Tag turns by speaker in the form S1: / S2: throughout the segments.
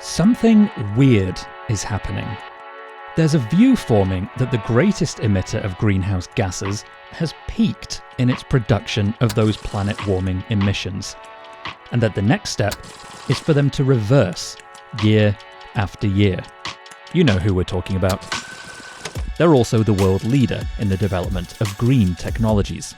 S1: Something weird is happening. There's a view forming that the greatest emitter of greenhouse gases has peaked in its production of those planet-warming emissions, and that the next step is for them to reverse year after year. You know who we're talking about. They're also the world leader in the development of green technologies.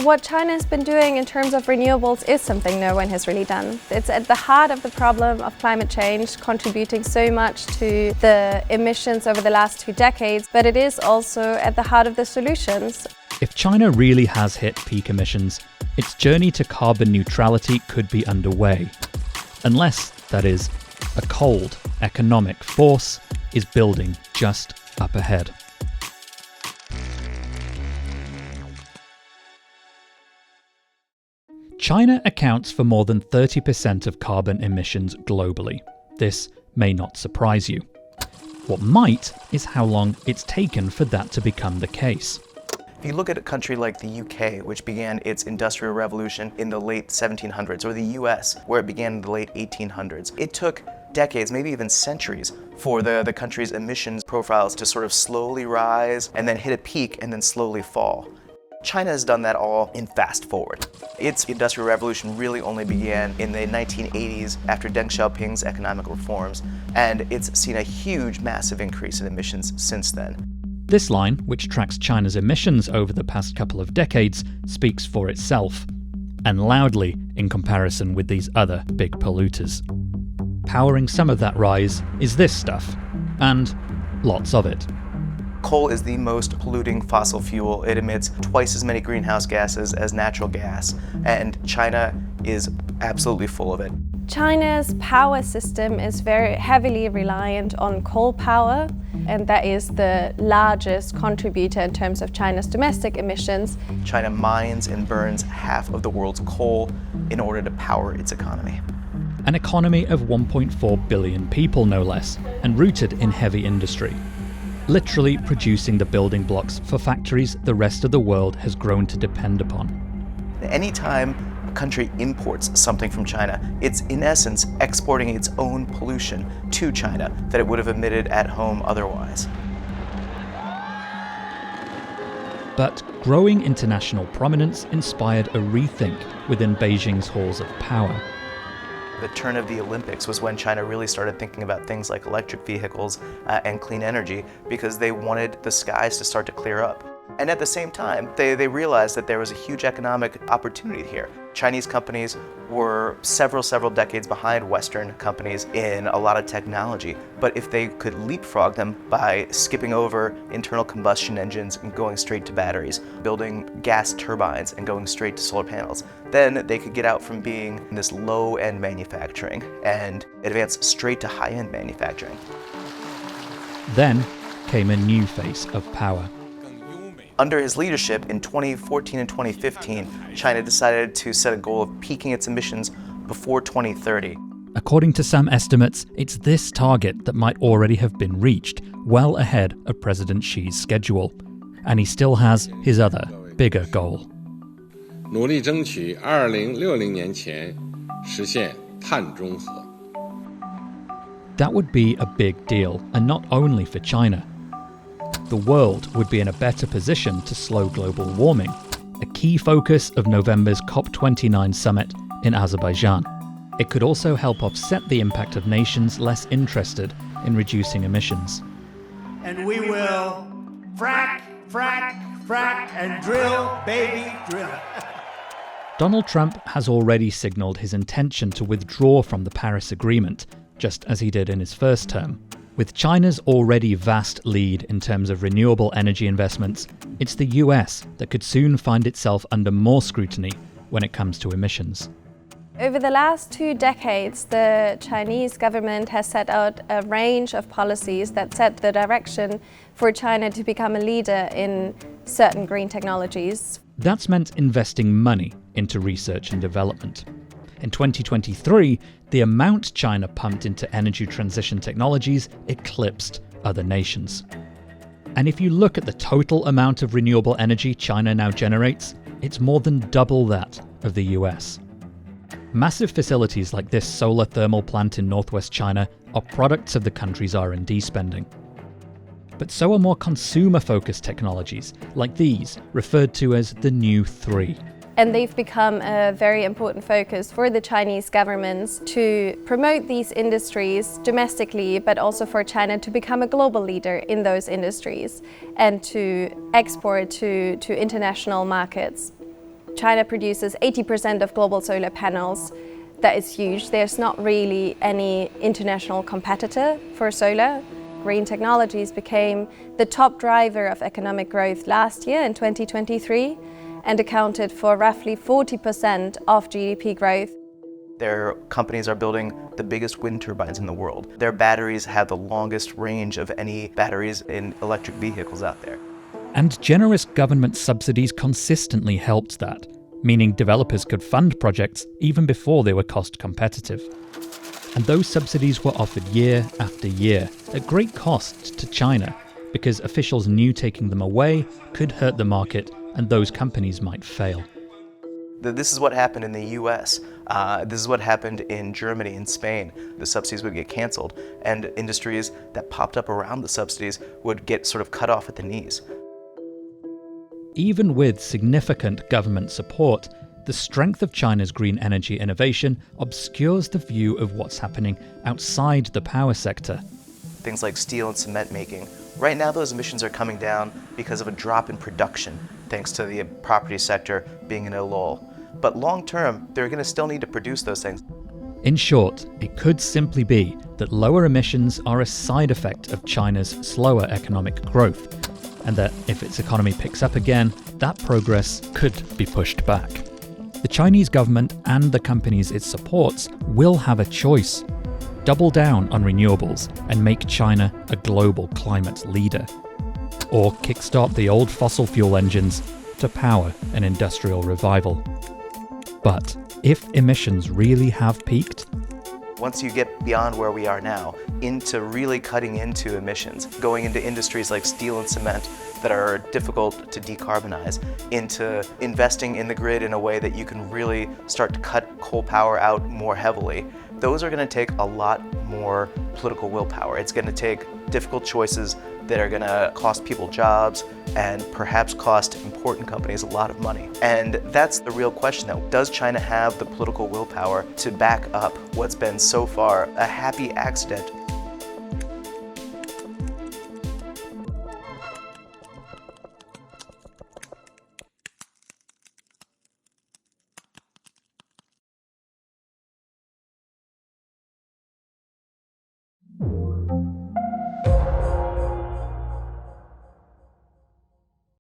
S2: What China has been doing in terms of renewables is something no one has really done. It's at the heart of the problem of climate change, contributing so much to the emissions over the last 2 decades, but it is also at the heart of the solutions.
S1: If China really has hit peak emissions, its journey to carbon neutrality could be underway. Unless, that is, a cold economic force is building just up ahead. China accounts for more than 30% of carbon emissions globally. This may not surprise you. What might is how long it's taken for that to become the case.
S3: If you look at a country like the UK, which began its industrial revolution in the late 1700s, or the US, where it began in the late 1800s, it took decades, maybe even centuries, for the country's emissions profiles to sort of slowly rise and then hit a peak and then slowly fall. China has done that all in fast forward. Its industrial revolution really only began in the 1980s after Deng Xiaoping's economic reforms, and it's seen a huge, massive increase in emissions since then.
S1: This line, which tracks China's emissions over the past couple of decades, speaks for itself, and loudly in comparison with these other big polluters. Powering some of that rise is this stuff, and lots of it.
S3: Coal is the most polluting fossil fuel. It emits twice as many greenhouse gases as natural gas, and China is absolutely full of it.
S2: China's power system is very heavily reliant on coal power, and that is the largest contributor in terms of China's domestic emissions.
S3: China mines and burns half of the world's coal in order to power its economy.
S1: An economy of 1.4 billion people, no less, and rooted in heavy industry. Literally producing the building blocks for factories the rest of the world has grown to depend upon.
S3: Anytime a country imports something from China, it's in essence exporting its own pollution to China that it would have emitted at home otherwise.
S1: But growing international prominence inspired a rethink within Beijing's halls of power.
S3: The turn of the Olympics was when China really started thinking about things like electric vehicles and clean energy, because they wanted the skies to start to clear up. And at the same time, they realized that there was a huge economic opportunity here. Chinese companies were several decades behind Western companies in a lot of technology, but if they could leapfrog them by skipping over internal combustion engines and going straight to batteries, building gas turbines and going straight to solar panels, then they could get out from being this low-end manufacturing and advance straight to high-end manufacturing.
S1: Then came a new phase of power.
S3: Under his leadership in 2014 and 2015, China decided to set a goal of peaking its emissions before 2030.
S1: According to some estimates, it's this target that might already have been reached well ahead of President Xi's schedule. And he still has his other, bigger goal.
S4: 努力争取2060年前实现碳中和.
S1: That would be a big deal, and not only for China. The world would be in a better position to slow global warming, a key focus of November's COP29 summit in Azerbaijan. It could also help offset the impact of nations less interested in reducing emissions.
S5: And we will frack, and drill, baby, drill.
S1: Donald Trump has already signalled his intention to withdraw from the Paris Agreement, just as he did in his first term. With China's already vast lead in terms of renewable energy investments, it's the US that could soon find itself under more scrutiny when it comes to emissions.
S2: Over the last 2 decades, the Chinese government has set out a range of policies that set the direction for China to become a leader in certain green technologies.
S1: That's meant investing money into research and development. In 2023, the amount China pumped into energy transition technologies eclipsed other nations. And if you look at the total amount of renewable energy China now generates, it's more than double that of the US. Massive facilities like this solar thermal plant in northwest China are products of the country's R&D spending. But so are more consumer-focused technologies, like these, referred to as the New Three.
S2: And they've become a very important focus for the Chinese governments to promote these industries domestically, but also for China to become a global leader in those industries and to export to international markets. China produces 80% of global solar panels. That is huge. There's not really any international competitor for solar. Green technologies became the top driver of economic growth last year in 2023 and accounted for roughly 40% of GDP growth.
S3: Their companies are building the biggest wind turbines in the world. Their batteries have the longest range of any batteries in electric vehicles out there.
S1: And generous government subsidies consistently helped that, meaning developers could fund projects even before they were cost competitive. And those subsidies were offered year after year, at great cost to China, because officials knew taking them away could hurt the market and those companies might fail.
S3: This is what happened in the US. This is what happened in Germany and Spain. The subsidies would get canceled, and industries that popped up around the subsidies would get sort of cut off at the knees.
S1: Even with significant government support, the strength of China's green energy innovation obscures the view of what's happening outside the power sector.
S3: Things like steel and cement making. Right now, those emissions are coming down because of a drop in production, thanks to the property sector being in a lull. But long term, they're going to still need to produce those things.
S1: In short, it could simply be that lower emissions are a side effect of China's slower economic growth, and that if its economy picks up again, that progress could be pushed back. The Chinese government and the companies it supports will have a choice: double down on renewables and make China a global climate leader, or kickstart the old fossil fuel engines to power an industrial revival. But if emissions really have peaked,
S3: once you get beyond where we are now, into really cutting into emissions, going into industries like steel and cement that are difficult to decarbonize, into investing in the grid in a way that you can really start to cut coal power out more heavily, those are going to take a lot more political willpower. It's going to take difficult choices that are going to cost people jobs and perhaps cost important companies a lot of money. And that's the real question now. Does China have the political willpower to back up what's been so far a happy accident?